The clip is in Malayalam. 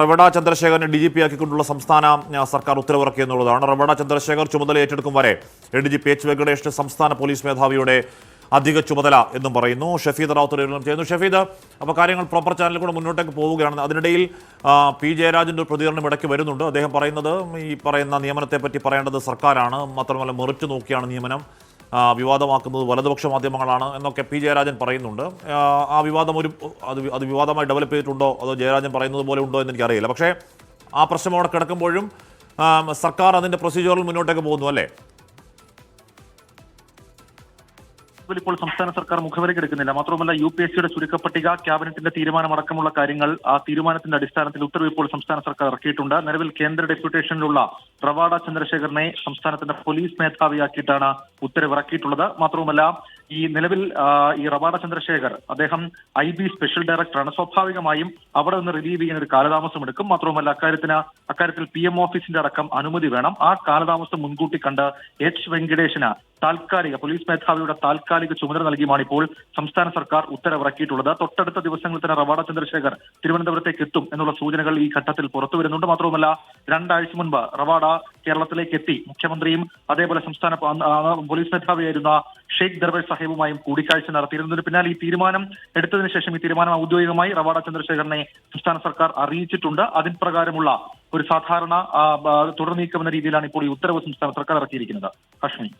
റവഡ ചന്ദ്രശേഖരനെ DGP ആക്കിക്കൊണ്ടുള്ള സംസ്ഥാന സർക്കാർ ഉത്തരവിറക്കി എന്നുള്ളതാണ്. റവഡ ചന്ദ്രശേഖർ ചുമതല ഏറ്റെടുക്കും വരെ ADGP H. വെങ്കടേഷ് സംസ്ഥാന പോലീസ് മേധാവിയുടെ അധിക ചുമതല എന്നും പറയുന്നു. ഷഫീദ് റാവുത്തർ ചെയ്യുന്നു. ഷഫീദ്, അപ്പോൾ കാര്യങ്ങൾ പ്രോപ്പർ ചാനലിൽ കൂടെ മുന്നോട്ടേക്ക് പോവുകയാണ്. അതിനിടയിൽ P. ജയരാജൻ്റെ ഒരു പ്രതികരണം ഇടയ്ക്ക് വരുന്നുണ്ട്. അദ്ദേഹം പറയുന്നത് ഈ പറയുന്ന നിയമനത്തെ പറ്റി പറയേണ്ടത് സർക്കാരാണ്, മാത്രമല്ല മെറിറ്റ് നോക്കിയാണ് നിയമനം, വിവാദമാക്കുന്നത് വലതുപക്ഷ മാധ്യമങ്ങളാണ് എന്നൊക്കെ P. ജയരാജൻ പറയുന്നുണ്ട്. ആ വിവാദം അത് വിവാദമായി ഡെവലപ്പ് ചെയ്തിട്ടുണ്ടോ അതോ ജയരാജൻ പറയുന്നത് പോലെ ഉണ്ടോ എന്ന് എനിക്കറിയില്ല. പക്ഷേ ആ പ്രശ്നം അവിടെ കിടക്കുമ്പോഴും സർക്കാർ അതിൻ്റെ പ്രൊസീജിയറിൽ മുന്നോട്ടേക്ക് പോകുന്നു അല്ലേ? ഇപ്പോൾ സംസ്ഥാന സർക്കാർ മുഖവിലക്കെടുക്കുന്നില്ല. മാത്രമല്ല UPSCയുടെ ചുരുക്കപ്പട്ടിക, ക്യാബിനറ്റിന്റെ തീരുമാനമടക്കമുള്ള കാര്യങ്ങൾ, ആ തീരുമാനത്തിന്റെ അടിസ്ഥാനത്തിൽ ഉത്തരവ് ഇപ്പോൾ സംസ്ഥാന സർക്കാർ ഇറക്കിയിട്ടുണ്ട്. നിലവിൽ കേന്ദ്ര ഡെപ്യൂട്ടേഷനിലുള്ള റവാഡ ചന്ദ്രശേഖരനെ സംസ്ഥാനത്തിന്റെ പോലീസ് മേധാവിയാക്കിയിട്ടാണ് ഉത്തരവ് ഇറക്കിയിട്ടുള്ളത്. മാത്രവുമല്ല ഈ നിലവിൽ ഈ റവാഡ ചന്ദ്രശേഖർ അദ്ദേഹം IB സ്പെഷ്യൽ ഡയറക്ടറാണ്. സ്വാഭാവികമായും അവിടെ നിന്ന് റിലീവ് ചെയ്യാൻ ഒരു കാലതാമസം എടുക്കും. മാത്രവുമല്ല അക്കാര്യത്തിൽ PM ഓഫീസിന്റെ അടക്കം അനുമതി വേണം. ആ കാലതാമസം മുൻകൂട്ടി കണ്ട് H. വെങ്കടേഷിന് പോലീസ് മേധാവിയുടെ താൽക്കാലിക ചുമതല നൽകിയുമാണ് ഇപ്പോൾ സംസ്ഥാന സർക്കാർ ഉത്തരവിറക്കിയിട്ടുള്ളത്. തൊട്ടടുത്ത ദിവസങ്ങളിൽ തന്നെ റവാഡ ചന്ദ്രശേഖർ തിരുവനന്തപുരത്തേക്ക് എത്തും എന്നുള്ള സൂചനകൾ ഈ ഘട്ടത്തിൽ പുറത്തു വരുന്നുണ്ട്. മാത്രവുമല്ല 2 ആഴ്ച മുൻപ് റവാഡ കേരളത്തിലേക്ക് എത്തി മുഖ്യമന്ത്രിയും അതേപോലെ സംസ്ഥാന പോലീസ് മേധാവിയായിരുന്ന ഷെയ്ഖ് ദർവേഷ് സാഹിബുമായും കൂടിക്കാഴ്ച നടത്തിയിരുന്നതിന് പിന്നാലെ ഈ തീരുമാനം എടുത്തതിനു ശേഷം ഈ തീരുമാനം ഔദ്യോഗികമായി റവാഡ ചന്ദ്രശേഖരനെ സംസ്ഥാന സർക്കാർ അറിയിച്ചിട്ടുണ്ട്. അതിൻ പ്രകാരമുള്ള ഒരു സാധാരണ തുടർ നീക്കം എന്ന രീതിയിലാണ് ഇപ്പോൾ ഈ ഉത്തരവ് സംസ്ഥാന സർക്കാർ ഇറക്കിയിരിക്കുന്നത്. കശ്മീർ